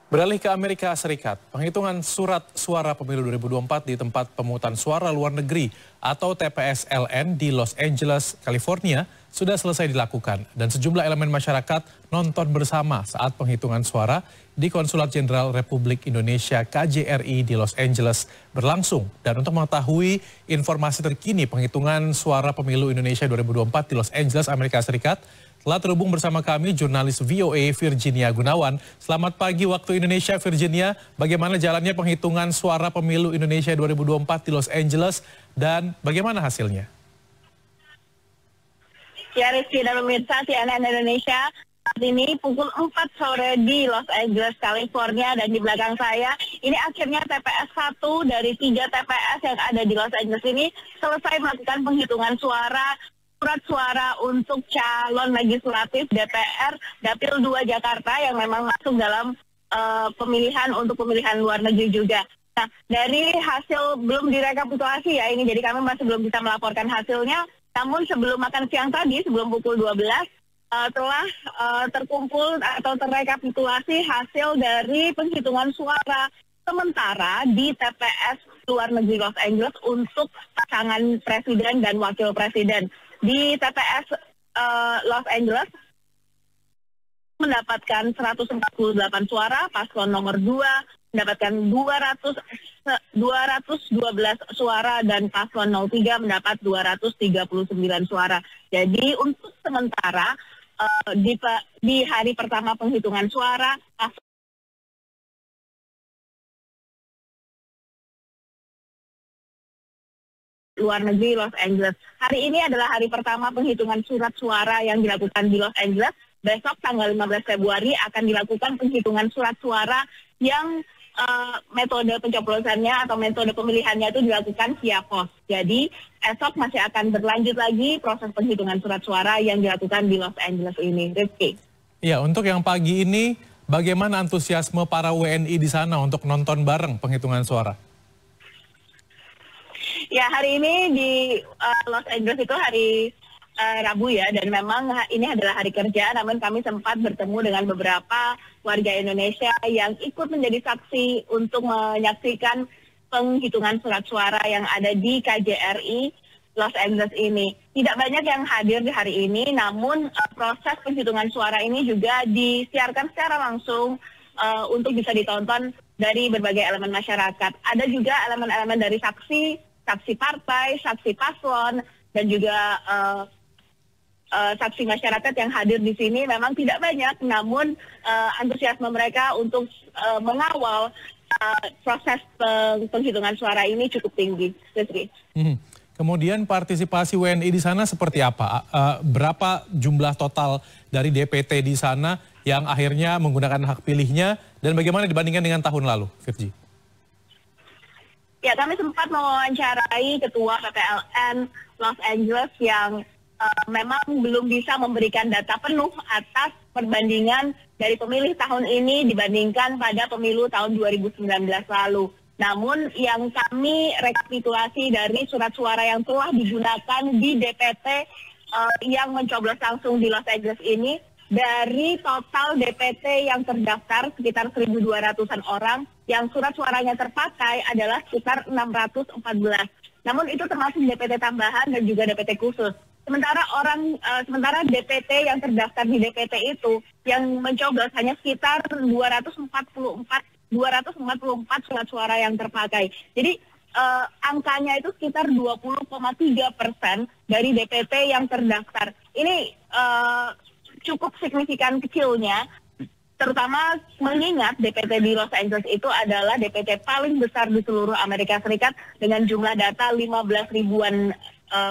Beralih ke Amerika Serikat, penghitungan surat suara pemilu 2024 di tempat pemungutan suara luar negeri atau TPS-LN di Los Angeles, California sudah selesai dilakukan dan sejumlah elemen masyarakat nonton bersama saat penghitungan suara di Konsulat Jenderal Republik Indonesia KJRI di Los Angeles berlangsung. Dan untuk mengetahui informasi terkini penghitungan suara pemilu Indonesia 2024 di Los Angeles, Amerika Serikat, telah terhubung bersama kami jurnalis VOA Virginia Gunawan. Selamat pagi waktu Indonesia, Virginia. Bagaimana jalannya penghitungan suara pemilu Indonesia 2024 di Los Angeles dan bagaimana hasilnya? Ya, Rizky dan pemirsa CNN Indonesia, saat ini pukul 4 sore di Los Angeles, California, dan di belakang saya, ini akhirnya TPS 1 dari 3 TPS yang ada di Los Angeles ini selesai melakukan penghitungan surat suara untuk calon legislatif DPR Dapil 2 Jakarta yang memang masuk dalam pemilihan untuk pemilihan luar negeri juga. Nah, dari hasil belum direkapitulasi ya ini, jadi kami masih belum bisa melaporkan hasilnya. Namun sebelum makan siang tadi, sebelum pukul 12, telah terkumpul atau terrekapitulasi hasil dari penghitungan suara sementara di TPS luar negeri Los Angeles untuk pasangan presiden dan wakil presiden. Di TPS Los Angeles mendapatkan 148 suara, paslon nomor 2 mendapatkan 212 suara dan paslon 03 mendapat 239 suara. Jadi untuk sementara di hari pertama penghitungan suara, luar negeri Los Angeles. Hari ini adalah hari pertama penghitungan surat suara yang dilakukan di Los Angeles. Besok tanggal 15 Februari akan dilakukan penghitungan surat suara yang metode pencoblosannya atau metode pemilihannya itu dilakukan via pos. Jadi esok masih akan berlanjut lagi proses penghitungan surat suara yang dilakukan di Los Angeles ini. Rizky. Ya, untuk yang pagi ini bagaimana antusiasme para WNI di sana untuk nonton bareng penghitungan suara? Ya, hari ini di Los Angeles itu hari Rabu ya, dan memang ini adalah hari kerja, namun kami sempat bertemu dengan beberapa warga Indonesia yang ikut menjadi saksi untuk menyaksikan penghitungan surat suara yang ada di KJRI Los Angeles ini. Tidak banyak yang hadir di hari ini, namun proses penghitungan suara ini juga disiarkan secara langsung untuk bisa ditonton dari berbagai elemen masyarakat. Ada juga elemen-elemen dari saksi partai, saksi paslon, dan juga saksi masyarakat yang hadir di sini memang tidak banyak, namun antusiasme mereka untuk mengawal proses penghitungan suara ini cukup tinggi. Kemudian partisipasi WNI di sana seperti apa? Berapa jumlah total dari DPT di sana yang akhirnya menggunakan hak pilihnya dan bagaimana dibandingkan dengan tahun lalu, Virgi? Ya, kami sempat mewawancarai Ketua PPLN Los Angeles yang memang belum bisa memberikan data penuh atas perbandingan dari pemilih tahun ini dibandingkan pada pemilu tahun 2019 lalu. Namun yang kami rekapitulasi dari surat suara yang telah digunakan di DPT yang mencoblos langsung di Los Angeles ini, dari total DPT yang terdaftar sekitar 1.200-an orang, yang surat suaranya terpakai adalah sekitar 614. Namun itu termasuk DPT tambahan dan juga DPT khusus. Sementara DPT yang terdaftar di DPT itu yang mencoblos hanya sekitar 244 surat suara yang terpakai. Jadi angkanya itu sekitar 20,3% dari DPT yang terdaftar. Ini cukup signifikan kecilnya, terutama mengingat DPT di Los Angeles itu adalah DPT paling besar di seluruh Amerika Serikat dengan jumlah data 15 ribuan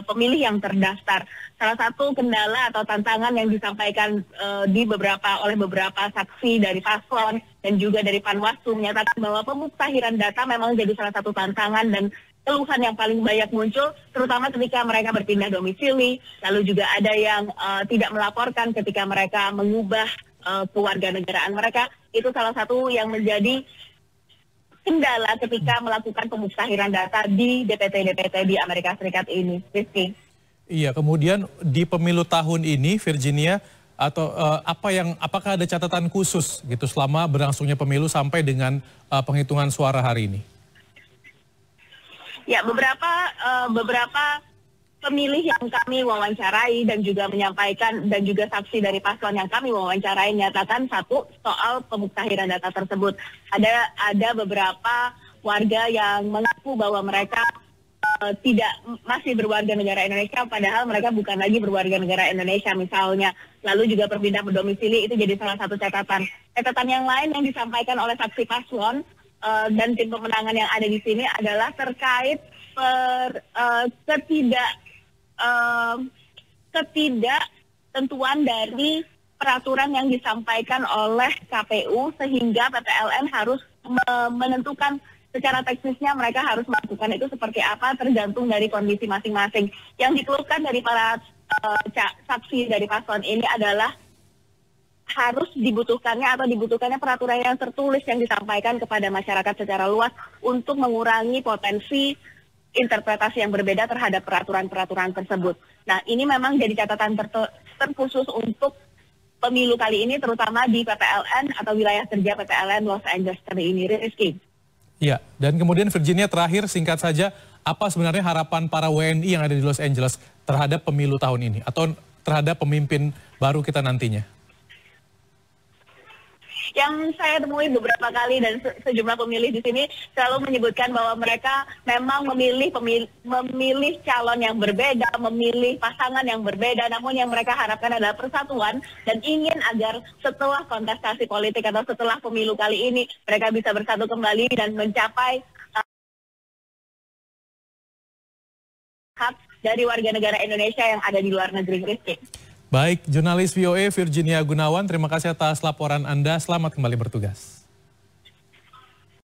pemilih yang terdaftar. Salah satu kendala atau tantangan yang disampaikan oleh beberapa saksi dari paslon dan juga dari Panwaslu menyatakan bahwa pemuktahiran data memang jadi salah satu tantangan dan keluhan yang paling banyak muncul, terutama ketika mereka berpindah domisili, lalu juga ada yang tidak melaporkan ketika mereka mengubah kewarganegaraan mereka. Itu salah satu yang menjadi kendala ketika melakukan pemuktahiran data di DPT-DPT di Amerika Serikat ini. Rizky. Iya, kemudian di pemilu tahun ini, Virginia, atau apakah ada catatan khusus gitu selama berlangsungnya pemilu sampai dengan penghitungan suara hari ini? Ya, beberapa pemilih yang kami wawancarai dan juga menyampaikan dan juga saksi dari paslon yang kami wawancarai nyatakan satu soal pemuktahiran data tersebut. Ada beberapa warga yang mengaku bahwa mereka masih berwarga negara Indonesia, padahal mereka bukan lagi berwarga negara Indonesia misalnya. Lalu juga berpindah berdomisili, itu jadi salah satu catatan. Catatan yang lain yang disampaikan oleh saksi paslon dan tim pemenangan yang ada di sini adalah terkait ketidaktentuan dari peraturan yang disampaikan oleh KPU sehingga PPLN harus menentukan secara teknisnya mereka harus melakukan itu seperti apa tergantung dari kondisi masing-masing. Yang dikeluhkan dari para saksi dari paslon ini adalah harus dibutuhkannya peraturan yang tertulis yang disampaikan kepada masyarakat secara luas untuk mengurangi potensi interpretasi yang berbeda terhadap peraturan-peraturan tersebut. Nah, ini memang jadi catatan terkhusus untuk pemilu kali ini, terutama di PPLN atau wilayah kerja PPLN Los Angeles ini, Rizky. Ya, dan kemudian Virginia terakhir singkat saja, apa sebenarnya harapan para WNI yang ada di Los Angeles terhadap pemilu tahun ini atau terhadap pemimpin baru kita nantinya? Yang saya temui beberapa kali dan sejumlah pemilih di sini selalu menyebutkan bahwa mereka memang memilih calon yang berbeda, memilih pasangan yang berbeda, namun yang mereka harapkan adalah persatuan dan ingin agar setelah kontestasi politik atau setelah pemilu kali ini mereka bisa bersatu kembali dan mencapai hak dari warga negara Indonesia yang ada di luar negeri, Rizky. Baik, jurnalis VOA Virginia Gunawan, terima kasih atas laporan Anda. Selamat kembali bertugas.